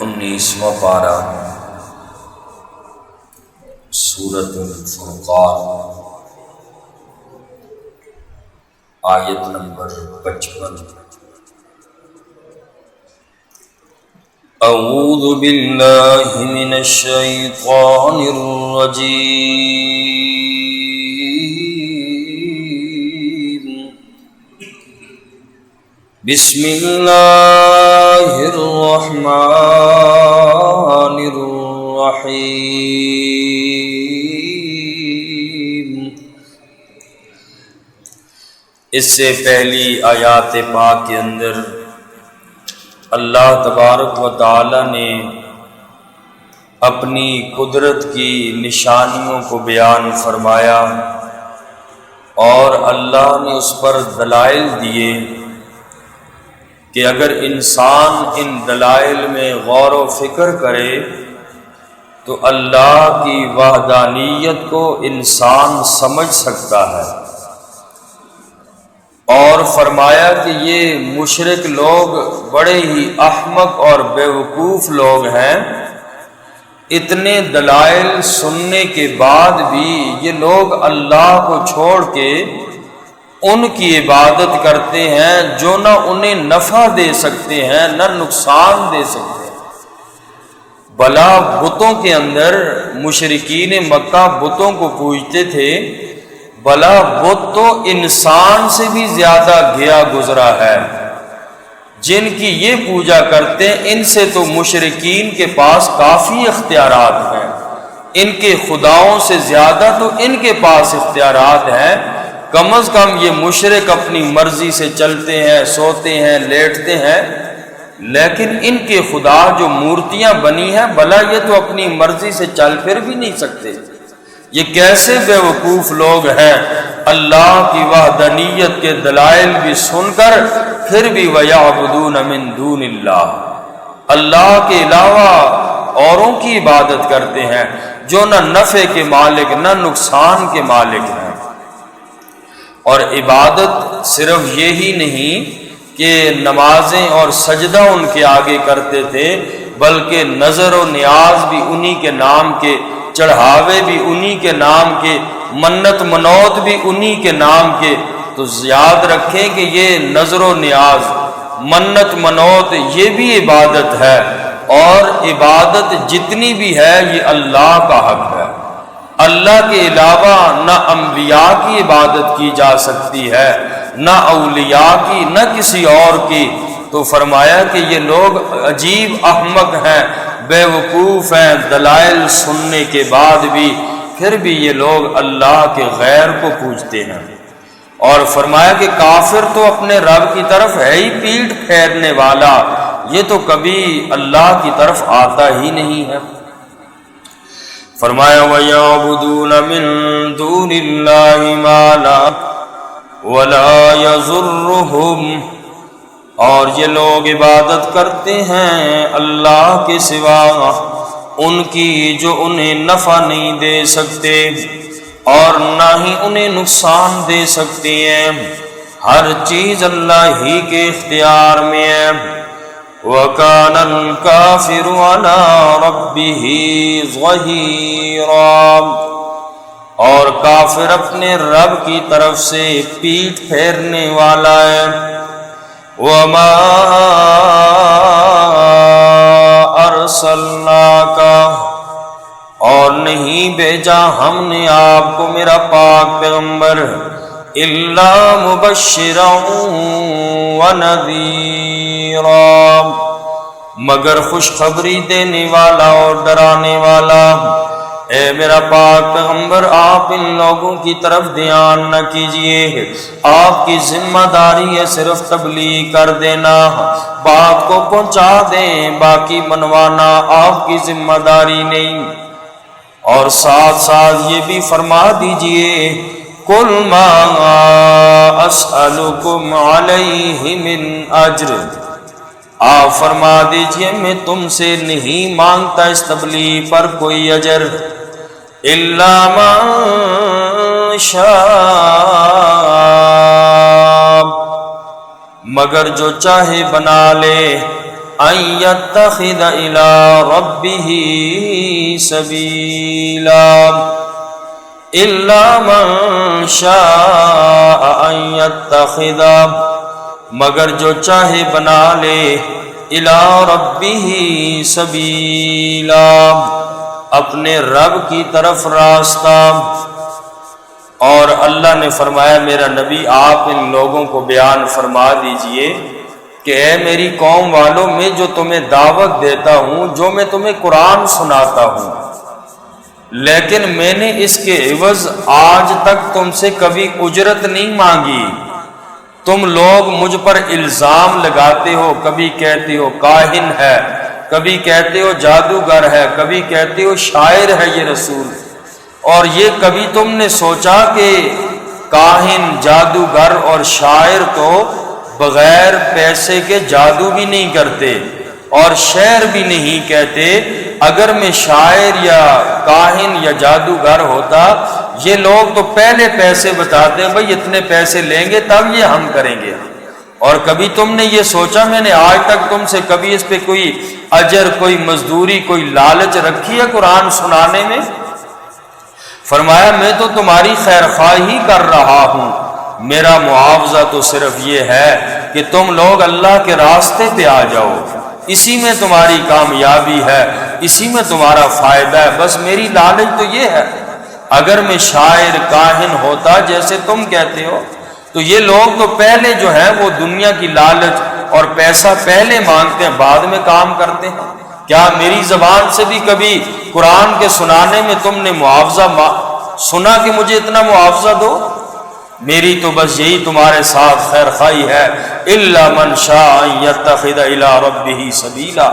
19واں پارہ سورۃ الفرقان آیت نمبر 55۔ اعوذ باللہ من الشیطان الرجیم، بسم اللہ الرحمن الرحیم۔ اس سے پہلی آیات پاک کے اندر اللہ تبارک و تعالی نے اپنی قدرت کی نشانیوں کو بیان فرمایا اور اللہ نے اس پر دلائل دیے کہ اگر انسان ان دلائل میں غور و فکر کرے تو اللہ کی وحدانیت کو انسان سمجھ سکتا ہے، اور فرمایا کہ یہ مشرک لوگ بڑے ہی احمق اور بیوقوف لوگ ہیں، اتنے دلائل سننے کے بعد بھی یہ لوگ اللہ کو چھوڑ کے ان کی عبادت کرتے ہیں جو نہ انہیں نفع دے سکتے ہیں نہ نقصان دے سکتے ہیں۔ بلا بتوں کے اندر مشرکین مکہ بتوں کو پوجتے تھے، بلا بت تو انسان سے بھی زیادہ گیا گزرا ہے، جن کی یہ پوجا کرتے ہیں ان سے تو مشرکین کے پاس کافی اختیارات ہیں، ان کے خداؤں سے زیادہ تو ان کے پاس اختیارات ہیں۔ کم از کم یہ مشرک اپنی مرضی سے چلتے ہیں، سوتے ہیں، لیٹتے ہیں، لیکن ان کے خدا جو مورتیاں بنی ہیں بھلا یہ تو اپنی مرضی سے چل پھر بھی نہیں سکتے۔ یہ کیسے بیوقوف لوگ ہیں، اللہ کی وحدانیت کے دلائل بھی سن کر پھر بھی وَيَعْبُدُونَ مِن دُونِ اللَّهِ، اللہ کے علاوہ اوروں کی عبادت کرتے ہیں جو نہ نفع کے مالک نہ نقصان کے مالک ہیں۔ اور عبادت صرف یہی نہیں کہ نمازیں اور سجدہ ان کے آگے کرتے تھے، بلکہ نظر و نیاز بھی انہی کے نام کے، چڑھاوے بھی انہی کے نام کے، منت منوت بھی انہی کے نام کے۔ تو یاد رکھیں کہ یہ نظر و نیاز، منت منوت یہ بھی عبادت ہے، اور عبادت جتنی بھی ہے یہ اللہ کا حق ہے۔ اللہ کے علاوہ نہ انبیاء کی عبادت کی جا سکتی ہے، نہ اولیاء کی، نہ کسی اور کی۔ تو فرمایا کہ یہ لوگ عجیب احمق ہیں، بیوقوف ہیں، دلائل سننے کے بعد بھی پھر بھی یہ لوگ اللہ کے غیر کو پوجتے ہیں۔ اور فرمایا کہ کافر تو اپنے رب کی طرف ہے ہی پیٹھ پھیرنے والا، یہ تو کبھی اللہ کی طرف آتا ہی نہیں ہے۔ فرمایا وَيَعْبُدُونَ مِن دُونِ اللَّهِ مَا لَا وَلَا يَضُرُّهُمْ، اور یہ لوگ عبادت کرتے ہیں اللہ کے سوا ان کی جو انہیں نفع نہیں دے سکتے اور نہ ہی انہیں نقصان دے سکتے ہیں، ہر چیز اللہ ہی کے اختیار میں ہے۔ وَكَانَ الْكَافِرُ عَلَى رَبِّهِ ظَهِيرًا، اور کافر اپنے رب کی طرف سے پیٹھ پھیرنے والا ہے۔ وَمَا أَرْسَلْنَاكَ، اور نہیں بھیجا ہم نے آپ کو میرا پاک پیغمبر، إِلَّا مُبَشِّرًا وَنَذِيرًا، مگر خوشخبری دینے والا اور ڈرانے والا۔ اے میرا پاک پیغمبر، آپ ان لوگوں کی طرف دھیان نہ کیجیے، آپ کی ذمہ داری ہے صرف تبلیغ کر دینا، بات کو پہنچا دیں، باقی منوانا آپ کی ذمہ داری نہیں۔ اور ساتھ ساتھ یہ بھی فرما دیجئے قُلْ مَا أَسْأَلُكُمْ عَلَيْهِ مِنْ أَجْرٍ، آپ فرما دیجئے میں تم سے نہیں مانگتا اس تبلیغ پر کوئی اجر، إِلَّا مَن شَاءَ، مگر جو چاہے بنا لے، ان یتخذ الی ربہ سبیلا الا من شاء ان یتخذ، مگر جو چاہے بنا لے الی ربہ سبیلا، اپنے رب کی طرف راستہ۔ اور اللہ نے فرمایا میرا نبی آپ ان لوگوں کو بیان فرما دیجئے کہ اے میری قوم والوں، میں جو تمہیں دعوت دیتا ہوں، جو میں تمہیں قرآن سناتا ہوں، لیکن میں نے اس کے عوض آج تک تم سے کبھی اجرت نہیں مانگی۔ تم لوگ مجھ پر الزام لگاتے ہو، کبھی کہتے ہو کاہن ہے، کبھی کہتے ہو جادوگر ہے، کبھی کہتے ہو شاعر ہے یہ رسول، اور یہ کبھی تم نے سوچا کہ کاہن، جادوگر اور شاعر تو بغیر پیسے کے جادو بھی نہیں کرتے اور شعر بھی نہیں کہتے؟ اگر میں شاعر یا کاہن یا جادوگر ہوتا، یہ لوگ تو پہلے پیسے بتاتے ہیں، بھئی اتنے پیسے لیں گے تب یہ ہم کریں گے۔ اور کبھی تم نے یہ سوچا میں نے آج تک تم سے کبھی اس پہ کوئی اجر، کوئی مزدوری، کوئی لالچ رکھی ہے قرآن سنانے میں؟ فرمایا میں تو تمہاری خیر خواہی کر رہا ہوں، میرا معاوضہ تو صرف یہ ہے کہ تم لوگ اللہ کے راستے پہ آ جاؤ، اسی میں تمہاری کامیابی ہے، اسی میں تمہارا فائدہ ہے، بس میری لالچ تو یہ ہے۔ اگر میں شاعر، کاہن ہوتا جیسے تم کہتے ہو، تو یہ لوگ تو پہلے جو ہے وہ دنیا کی لالچ اور پیسہ پہلے مانگتے ہیں، بعد میں کام کرتے ہیں۔ کیا میری زبان سے بھی کبھی قرآن کے سنانے میں تم نے معاوضہ سنا کہ مجھے اتنا معاوضہ دو؟ میری تو بس یہی تمہارے ساتھ خیر خواہی ہے، الا من شاء ان یتخذ الی ربہ سبیلا،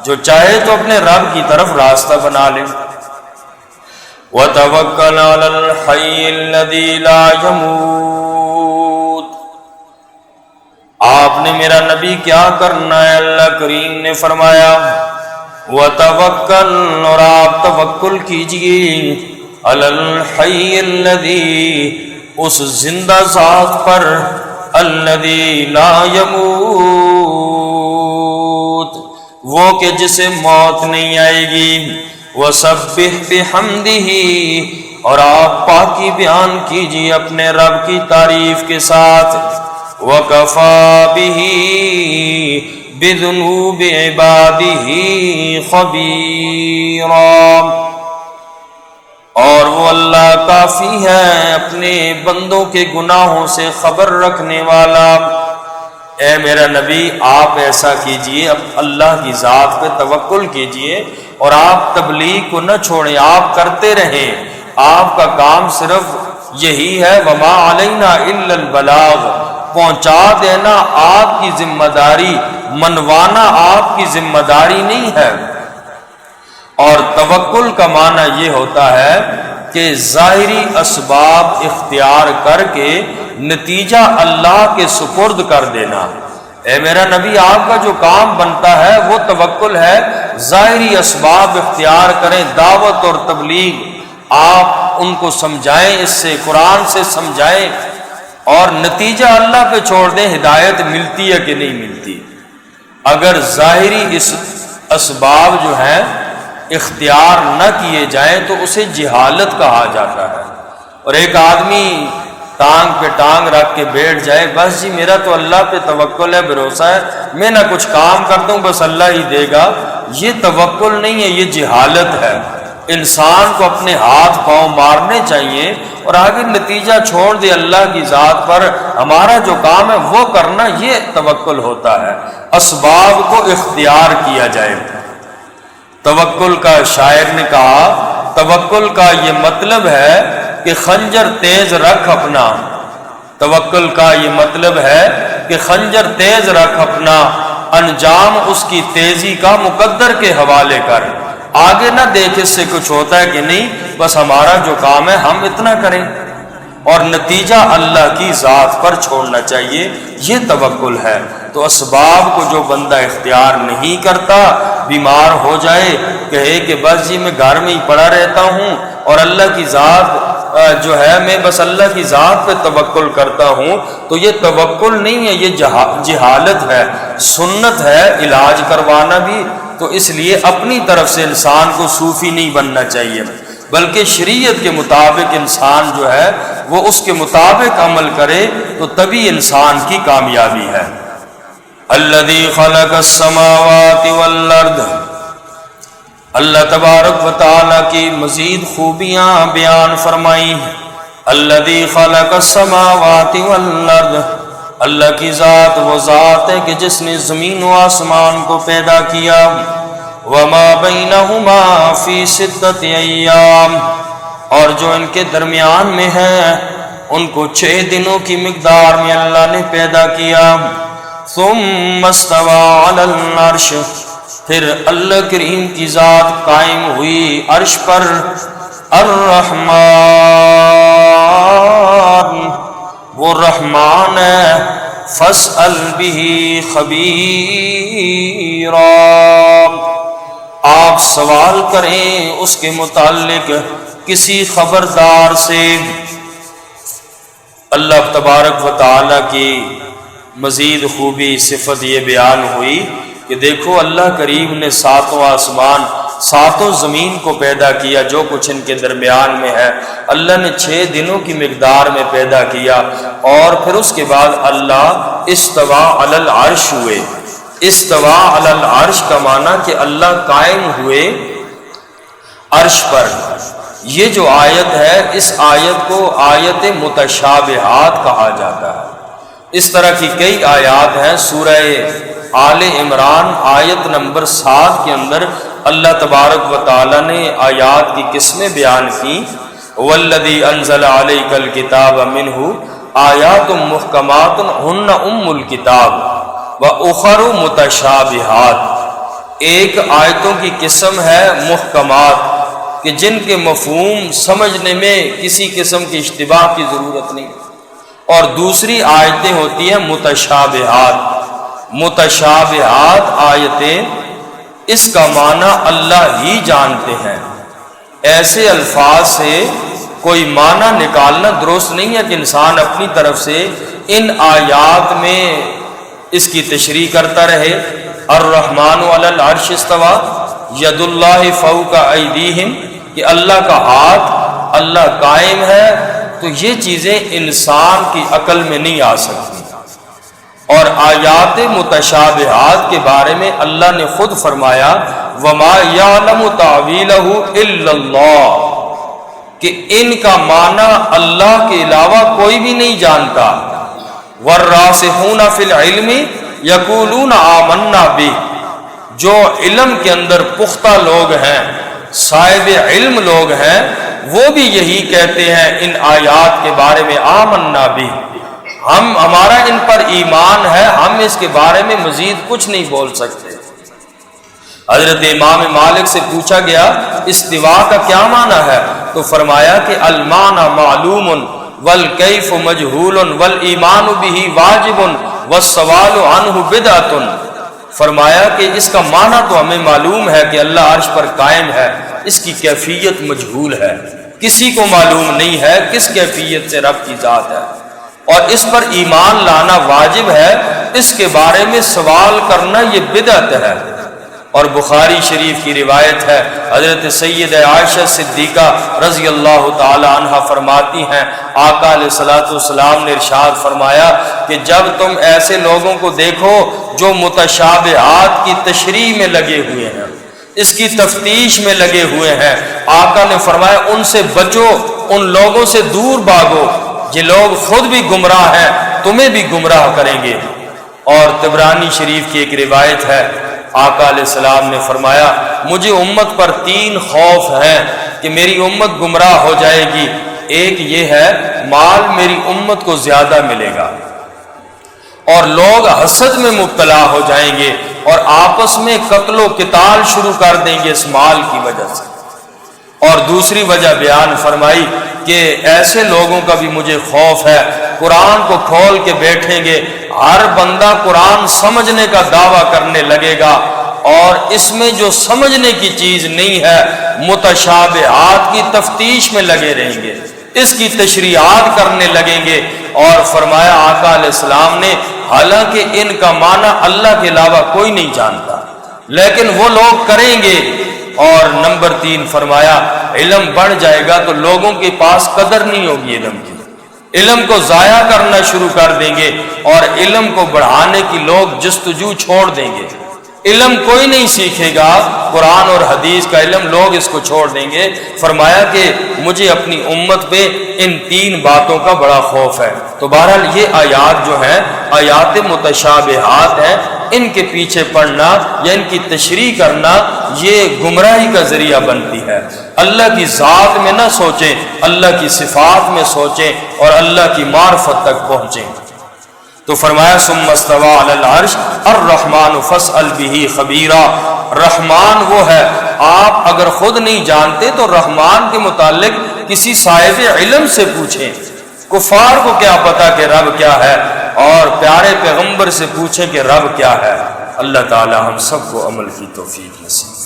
جو چاہے تو اپنے رب کی طرف راستہ بنا لے۔ وتوکل علی الحی الذی لا یموت، آپ نے میرا نبی کیا کرنا ہے؟ اللہ کریم نے فرمایا وتوکل، اور آپ توکل کیجئے علی الحی الذی، اس زندہ ذات پر، الذی لا یموت، وہ کہ جسے موت نہیں آئے گی۔ وسبح بحمدہ، اور آپ پاکی بیان کیجیے اپنے رب کی تعریف کے ساتھ۔ وکفی بہ بذنوب عبادہ خبیرا، اور وہ اللہ کافی ہے اپنے بندوں کے گناہوں سے خبر رکھنے والا۔ اے میرا نبی آپ ایسا کیجئے، اب اللہ کی ذات پہ توکل کیجئے اور آپ تبلیغ کو نہ چھوڑیں، آپ کرتے رہیں۔ آپ کا کام صرف یہی ہے، وما علینا الا البلاغ، پہنچا دینا آپ کی ذمہ داری، منوانا آپ کی ذمہ داری نہیں ہے۔ اور توکل کا معنی یہ ہوتا ہے کہ ظاہری اسباب اختیار کر کے نتیجہ اللہ کے سپرد کر دینا۔ اے میرا نبی آپ کا جو کام بنتا ہے وہ توکل ہے، ظاہری اسباب اختیار کریں، دعوت اور تبلیغ آپ ان کو سمجھائیں، اس سے قرآن سے سمجھائیں، اور نتیجہ اللہ پہ چھوڑ دیں، ہدایت ملتی ہے کہ نہیں ملتی۔ اگر ظاہری اس اسباب جو ہیں اختیار نہ کیے جائیں تو اسے جہالت کہا جاتا ہے۔ اور ایک آدمی ٹانگ پہ ٹانگ رکھ کے بیٹھ جائے، بس جی میرا تو اللہ پہ توکل ہے، بھروسہ ہے، میں نہ کچھ کام کرتا ہوں بس اللہ ہی دے گا، یہ توکل نہیں ہے، یہ جہالت ہے۔ انسان کو اپنے ہاتھ پاؤں مارنے چاہیے اور آگے نتیجہ چھوڑ دے اللہ کی ذات پر، ہمارا جو کام ہے وہ کرنا، یہ توکل ہوتا ہے۔ اسباب کو اختیار کیا جائے۔ توکل کا شاعر نے کہا، توکل کا یہ مطلب ہے کہ خنجر تیز رکھ اپنا، توکل کا یہ مطلب ہے کہ خنجر تیز رکھ اپنا، انجام اس کی تیزی کا مقدر کے حوالے کر، آگے نہ دیکھ اس سے کچھ ہوتا ہے کہ نہیں، بس ہمارا جو کام ہے ہم اتنا کریں، اور نتیجہ اللہ کی ذات پر چھوڑنا چاہیے، یہ توکل ہے۔ تو اسباب کو جو بندہ اختیار نہیں کرتا، بیمار ہو جائے، کہے کہ بس جی میں گھر میں ہی پڑا رہتا ہوں اور اللہ کی ذات جو ہے میں بس اللہ کی ذات پہ توکل کرتا ہوں، تو یہ توکل نہیں ہے، یہ جہالت ہے، سنت ہے علاج کروانا بھی۔ تو اس لیے اپنی طرف سے انسان کو صوفی نہیں بننا چاہیے، بلکہ شریعت کے مطابق انسان جو ہے وہ اس کے مطابق عمل کرے تو تبھی انسان کی کامیابی ہے۔ الذی خلق السماوات والارض، اللہ تبارک و تعالیٰ کی مزید خوبیاں بیان فرمائی۔ الذی خلق السماوات والارض، اللہ کی ذات وہ ذات ہے کہ جس نے زمین و آسمان کو پیدا کیا۔ وما بینہما فی ستۃ ایام، اور جو ان کے درمیان میں ہے ان کو 6 دنوں کی مقدار میں اللہ نے پیدا کیا۔ ثم استوى علی العرش، پھر اللہ کریم کی ذات قائم ہوئی عرش پر۔ الرحمن، وہ رحمان ہے، فاسأل به خبیرا، آپ سوال کریں اس کے متعلق کسی خبردار سے۔ اللہ تبارک و تعالیٰ کی مزید خوبی صفت یہ بیان ہوئی کہ دیکھو اللہ کریم نے 7 آسمان 7 زمین کو پیدا کیا، جو کچھ ان کے درمیان میں ہے اللہ نے 6 دنوں کی مقدار میں پیدا کیا، اور پھر اس کے بعد اللہ استوا علی العرش ہوئے۔ استوا علی العرش کا معنی کہ اللہ قائم ہوئے عرش پر۔ یہ جو آیت ہے اس آیت کو آیت متشابہات کہا جاتا ہے۔ اس طرح کی کئی آیات ہیں۔ سورہ آل عمران آیت نمبر 7 کے اندر اللہ تبارک و تعالیٰ نے آیات کی قسمیں بیان کی۔ والذی انزل علیک الکتاب منہ آیات محکمات ہن ام الکتاب وَأُخَرُ مُتَشَابِهَاتٌ، ایک آیتوں کی قسم ہے محکمات کہ جن کے مفہوم سمجھنے میں کسی قسم کی اشتباہ کی ضرورت نہیں، اور دوسری آیتیں ہوتی ہیں متشابہات۔ متشابہات آیتیں، اس کا معنی اللہ ہی جانتے ہیں، ایسے الفاظ سے کوئی معنی نکالنا درست نہیں ہے کہ انسان اپنی طرف سے ان آیات میں اس کی تشریح کرتا رہے۔ الرحمن علی العرش استوى، ید اللہ فوق ایدیہم، کہ اللہ کا ہاتھ، اللہ قائم ہے، تو یہ چیزیں انسان کی عقل میں نہیں آ سکتی۔ اور آیات متشابہات کے بارے میں اللہ نے خود فرمایا وما یعلم تاویلہ الا اللہ، کہ ان کا معنی اللہ کے علاوہ کوئی بھی نہیں جانتا۔ والراسخون فی العلم یقولون آمنا بہ، جو علم کے اندر پختہ لوگ ہیں، صاحب علم لوگ ہیں، وہ بھی یہی کہتے ہیں ان آیات کے بارے میں آمنا بہ، ہمارا ان پر ایمان ہے، ہم اس کے بارے میں مزید کچھ نہیں بول سکتے۔ حضرت امام مالک سے پوچھا گیا استوا کا کیا معنی ہے، تو فرمایا کہ المعنی معلوم والکیف مجہول والایمان بہ واجب والسوال عنہ بدعۃ، فرمایا کہ اس کا معنی تو ہمیں معلوم ہے کہ اللہ عرش پر قائم ہے، اس کی کیفیت مجہول ہے، کسی کو معلوم نہیں ہے کس کیفیت سے رب کی ذات ہے، اور اس پر ایمان لانا واجب ہے، اس کے بارے میں سوال کرنا یہ بدعت ہے۔ اور بخاری شریف کی روایت ہے، حضرت سید عائشہ صدیقہ رضی اللہ تعالی عنہ فرماتی ہیں آقا علیہ الصلوۃ والسلام نے ارشاد فرمایا کہ جب تم ایسے لوگوں کو دیکھو جو متشابہات کی تشریح میں لگے ہوئے ہیں، اس کی تفتیش میں لگے ہوئے ہیں، آقا نے فرمایا ان سے بچو، ان لوگوں سے دور بھاگو، یہ لوگ خود بھی گمراہ ہیں، تمہیں بھی گمراہ کریں گے۔ اور طبرانی شریف کی ایک روایت ہے، آقا علیہ السلام نے فرمایا مجھے امت پر 3 خوف ہیں کہ میری امت گمراہ ہو جائے گی۔ ایک یہ ہے مال میری امت کو زیادہ ملے گا، اور لوگ حسد میں مبتلا ہو جائیں گے اور آپس میں قتل و قتال شروع کر دیں گے اس مال کی وجہ سے۔ اور دوسری وجہ بیان فرمائی کہ ایسے لوگوں کا بھی مجھے خوف ہے، قرآن کو کھول کے بیٹھیں گے، ہر بندہ قرآن سمجھنے کا دعویٰ کرنے لگے گا، اور اس میں جو سمجھنے کی چیز نہیں ہے متشابہات کی تفتیش میں لگے رہیں گے۔ اس کی تشریحات کرنے لگیں گے۔ اور فرمایا آقا علیہ السلام نے حالانکہ ان کا معنی اللہ کے علاوہ کوئی نہیں جانتا، لیکن وہ لوگ کریں گے۔ اور نمبر 3 فرمایا علم بڑھ جائے گا تو لوگوں کے پاس قدر نہیں ہوگی علم کی، علم کو ضائع کرنا شروع کر دیں گے اور علم کو بڑھانے کی لوگ جستجو چھوڑ دیں گے۔ علم کوئی نہیں سیکھے گا، قرآن اور حدیث کا علم لوگ اس کو چھوڑ دیں گے۔ فرمایا کہ مجھے اپنی امت پہ ان 3 باتوں کا بڑا خوف ہے۔ تو بہرحال یہ آیات جو ہیں آیات متشابہات ہیں، ان کے پیچھے پڑنا یا ان کی تشریح کرنا یہ گمراہی کا ذریعہ بنتی ہے۔ اللہ کی ذات میں نہ سوچیں، اللہ کی صفات میں سوچیں اور اللہ کی معرفت تک پہنچیں۔ تو فرمایا ثم استوى علی العرش الرحمن فاسأل به خبیرا، رحمان وہ ہے، آپ اگر خود نہیں جانتے تو رحمان کے متعلق کسی صاحب علم سے پوچھیں۔ کفار کو کیا پتا کہ رب کیا ہے، اور پیارے پیغمبر سے پوچھیں کہ رب کیا ہے۔ اللہ تعالی ہم سب کو عمل کی توفیق نصیب